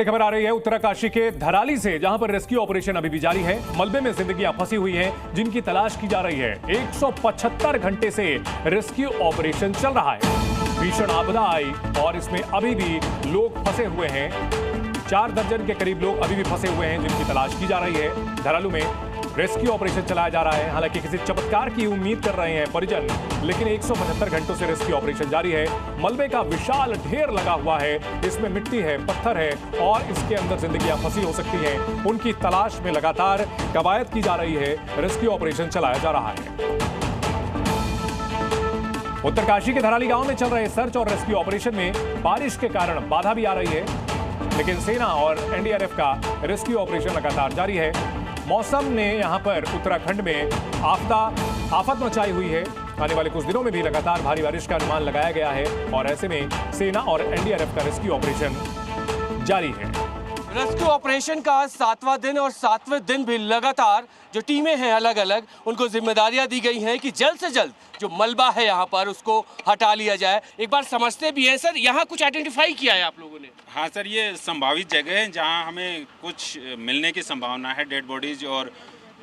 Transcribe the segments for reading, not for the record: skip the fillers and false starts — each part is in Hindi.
बड़ी खबर आ रही है उत्तरकाशी के धराली से, जहां पर रेस्क्यू ऑपरेशन अभी भी जारी है। मलबे में जिंदगियां फंसी हुई हैं, जिनकी तलाश की जा रही है। 175 घंटे से रेस्क्यू ऑपरेशन चल रहा है। भीषण आपदा आई और इसमें अभी भी लोग फंसे हुए हैं। 4 दर्जन के करीब लोग अभी भी फंसे हुए हैं, जिनकी तलाश की जा रही है। धरालू में रेस्क्यू ऑपरेशन चलाया जा रहा है। हालांकि किसी चमत्कार की उम्मीद कर रहे हैं परिजन, लेकिन 175 घंटों से रेस्क्यू ऑपरेशन जारी है। मलबे का विशाल ढेर लगा हुआ है, इसमें मिट्टी है, पत्थर है और इसके अंदर जिंदगियां फंसी हो सकती हैं। उनकी तलाश में लगातार कवायद की जा रही है, रेस्क्यू ऑपरेशन चलाया जा रहा है। उत्तरकाशी के धराली गांव में चल रहे सर्च और रेस्क्यू ऑपरेशन में बारिश के कारण बाधा भी आ रही है, लेकिन सेना और एनडीआरएफ का रेस्क्यू ऑपरेशन लगातार जारी है। मौसम ने यहां पर उत्तराखंड में आफत मचाई हुई है। आने वाले कुछ दिनों में भी लगातार भारी बारिश का अनुमान लगाया गया है और ऐसे में सेना और एनडीआरएफ का रेस्क्यू ऑपरेशन जारी है। रेस्क्यू ऑपरेशन का 7वां दिन और 7वें दिन भी लगातार जो टीमें हैं अलग अलग, उनको जिम्मेदारियां दी गई हैं कि जल्द से जल्द जो मलबा है यहाँ पर उसको हटा लिया जाए। एक बार समझते भी हैं सर, यहाँ कुछ आइडेंटिफाई किया है आप लोगों ने? हाँ सर, ये संभावित जगह है जहाँ हमें कुछ मिलने की संभावना है, डेड बॉडीज। और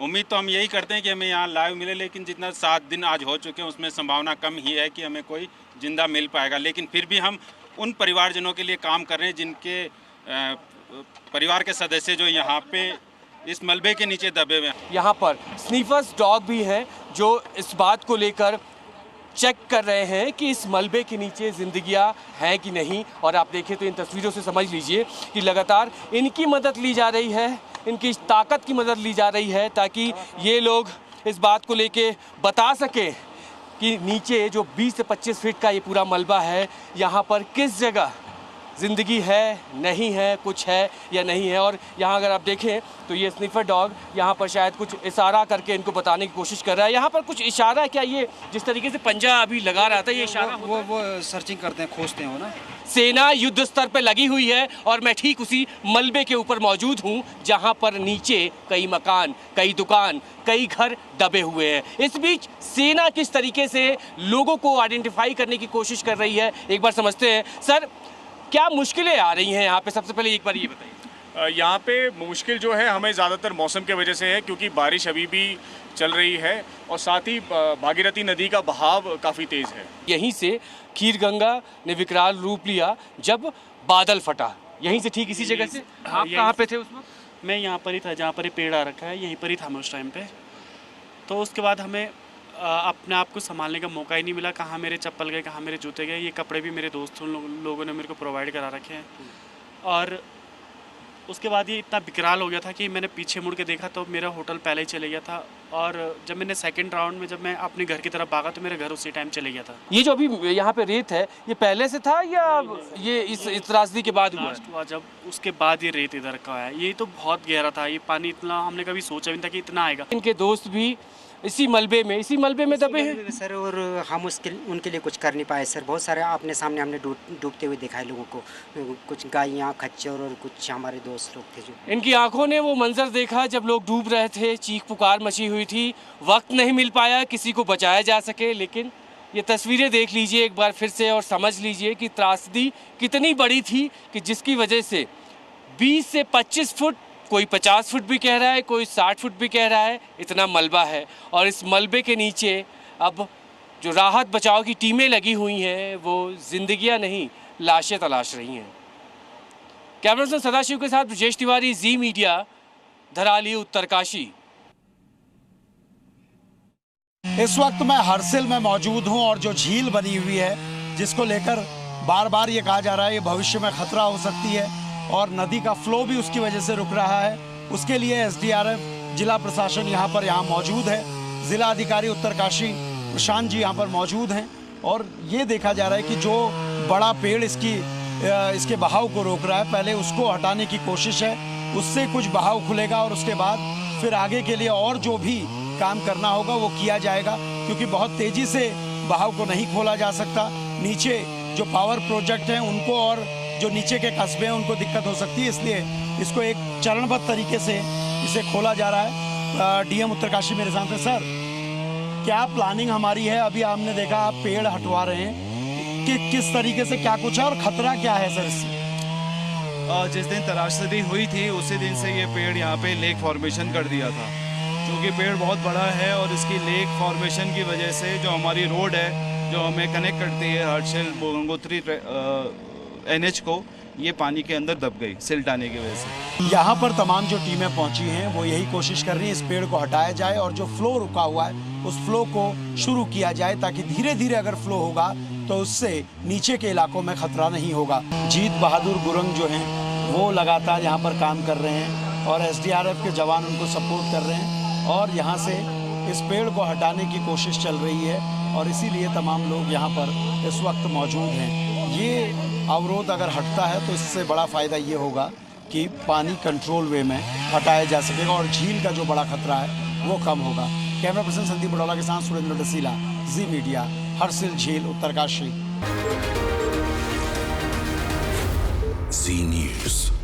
उम्मीद तो हम यही करते हैं कि हमें यहाँ लाइव मिले, लेकिन जितना 7 दिन आज हो चुके हैं उसमें संभावना कम ही है कि हमें कोई जिंदा मिल पाएगा। लेकिन फिर भी हम उन परिवारजनों के लिए काम कर रहे हैं जिनके परिवार के सदस्य जो यहाँ पे इस मलबे के नीचे दबे हुए हैं। यहाँ पर स्नीफर्स डॉग भी हैं जो इस बात को लेकर चेक कर रहे हैं कि इस मलबे के नीचे जिंदगियाँ हैं कि नहीं। और आप देखें तो इन तस्वीरों से समझ लीजिए कि लगातार इनकी मदद ली जा रही है, इनकी ताकत की मदद ली जा रही है, ताकि ये लोग इस बात को लेके बता सकें कि नीचे जो 20 से 25 फीट का ये पूरा मलबा है, यहाँ पर किस जगह ज़िंदगी है, नहीं है, कुछ है या नहीं है। और यहाँ अगर आप देखें तो ये स्निफर डॉग यहाँ पर शायद कुछ इशारा करके इनको बताने की कोशिश कर रहा है। यहाँ पर कुछ इशारा है क्या? ये जिस तरीके से पंजा अभी लगा रहा था, ये इशारा वो सर्चिंग करते हैं, खोजते हैं वो ना। सेना युद्ध स्तर पर लगी हुई है और मैं ठीक उसी मलबे के ऊपर मौजूद हूँ, जहाँ पर नीचे कई मकान, कई दुकान, कई घर दबे हुए हैं। इस बीच सेना किस तरीके से लोगों को आइडेंटिफाई करने की कोशिश कर रही है, एक बार समझते हैं। सर, क्या मुश्किलें आ रही हैं यहाँ पे? सबसे पहले एक बार ये बताइए। यहाँ पे मुश्किल जो है हमें ज़्यादातर मौसम के वजह से है, क्योंकि बारिश अभी भी चल रही है और साथ ही भागीरथी नदी का बहाव काफ़ी तेज़ है। यहीं से खीर गंगा ने विकराल रूप लिया जब बादल फटा। यहीं से, ठीक इसी जगह से आप कहाँ पे थे उस वक्त? मैं यहाँ पर ही था, जहाँ पर ये पेड़ आ रखा है, यहीं पर ही था मैं उस टाइम पे। तो उसके बाद हमें अपने आप को संभालने का मौका ही नहीं मिला। कहाँ मेरे चप्पल गए, कहाँ मेरे जूते गए। ये कपड़े भी मेरे दोस्त लोगों ने मेरे को प्रोवाइड करा रखे हैं। और उसके बाद ये इतना विकराल हो गया था कि मैंने पीछे मुड़ के देखा तो मेरा होटल पहले ही चले गया था। और जब मैंने सेकंड राउंड में जब मैं अपने घर की तरफ भागा तो मेरा घर उसी टाइम चले गया था। ये जो अभी यहाँ पे रेत है, ये पहले से था या ये इस त्रासदी के बाद हुआ? जब उसके बाद ये रेत इधर का है। ये तो बहुत गहरा था, ये पानी इतना हमने कभी सोचा भी नहीं था कि इतना आएगा। इनके दोस्त भी इसी मलबे में दबे हैं सर, और हम उनके लिए कुछ कर नहीं पाए सर। बहुत सारे आपने सामने हमने डूबते हुए देखा है लोगों को, कुछ गायें, खच्चर और कुछ हमारे दोस्त लोग थे जो। इनकी आंखों ने वो मंजर देखा जब लोग डूब रहे थे, चीख पुकार मची हुई थी। वक्त नहीं मिल पाया किसी को बचाया जा सके, लेकिन ये तस्वीरें देख लीजिए एक बार फिर से और समझ लीजिए कि त्रासदी कितनी बड़ी थी कि जिसकी वजह से 20 से 25 फुट, कोई 50 फुट भी कह रहा है, कोई 60 फुट भी कह रहा है, इतना मलबा है। और इस मलबे के नीचे अब जो राहत बचाव की टीमें लगी हुई हैं, वो जिंदगियां नहीं, लाशें तलाश रही हैं। कैमरामैन सदाशिव के साथ ब्रजेश तिवारी, जी मीडिया, धराली, उत्तरकाशी। इस वक्त मैं हरसिल में मौजूद हूं और जो झील बनी हुई है, जिसको लेकर बार बार ये कहा जा रहा है ये भविष्य में खतरा हो सकती है और नदी का फ्लो भी उसकी वजह से रुक रहा है, उसके लिए एसडीआरएफ, जिला प्रशासन यहाँ मौजूद है। जिला अधिकारी उत्तरकाशी प्रशांत जी यहाँ पर मौजूद हैं और ये देखा जा रहा है कि जो बड़ा पेड़ इसके बहाव को रोक रहा है, पहले उसको हटाने की कोशिश है, उससे कुछ बहाव खुलेगा और उसके बाद फिर आगे के लिए और जो भी काम करना होगा वो किया जाएगा, क्योंकि बहुत तेज़ी से बहाव को नहीं खोला जा सकता। नीचे जो पावर प्रोजेक्ट हैं उनको और जो नीचे के कस्बे हैं उनको दिक्कत हो सकती है, इसलिए इसको एक चरणबद्ध तरीके से इसे खोला जा रहा है। डीएम उत्तरकाशी मेरे साथ हैं। सर, क्या प्लानिंग हमारी है? अभी आपने देखा आप पेड़ हटवा रहे हैं कि किस तरीके से क्या कुछ है और खतरा क्या है सर इससे? जिस दिन तराशदी हुई थी उसी दिन से ये पेड़ यहाँ पे लेक फॉर्मेशन कर दिया था। क्योंकि पेड़ बहुत बड़ा है और इसकी लेक फॉर्मेशन की वजह से जो हमारी रोड है जो हमें कनेक्ट करती है हर्षिल गंगोत्री NH को, ये पानी के अंदर दब गई सिल्ट आने की वजह से। यहाँ पर तमाम जो टीमें पहुंची हैं वो यही कोशिश कर रही हैं इस पेड़ को हटाया जाए और जो फ्लो रुका हुआ है उस फ्लो को शुरू किया जाए, ताकि धीरे धीरे अगर फ्लो होगा तो उससे नीचे के इलाकों में खतरा नहीं होगा। जीत बहादुर गुरंग जो हैं वो लगातार यहाँ पर काम कर रहे हैं और SDRF के जवान उनको सपोर्ट कर रहे हैं और यहाँ से इस पेड़ को हटाने की कोशिश चल रही है और इसीलिए तमाम लोग यहाँ पर इस वक्त मौजूद हैं। ये अवरोध अगर हटता है तो इससे बड़ा फ़ायदा ये होगा कि पानी कंट्रोल वे में हटाया जा सकेगा और झील का जो बड़ा खतरा है वो कम होगा। कैमरा पर्सन संदीप बडौला के साथ सुरेंद्र डसीला, जी मीडिया, हर्षिल झील, उत्तरकाशी। जी न्यूज़।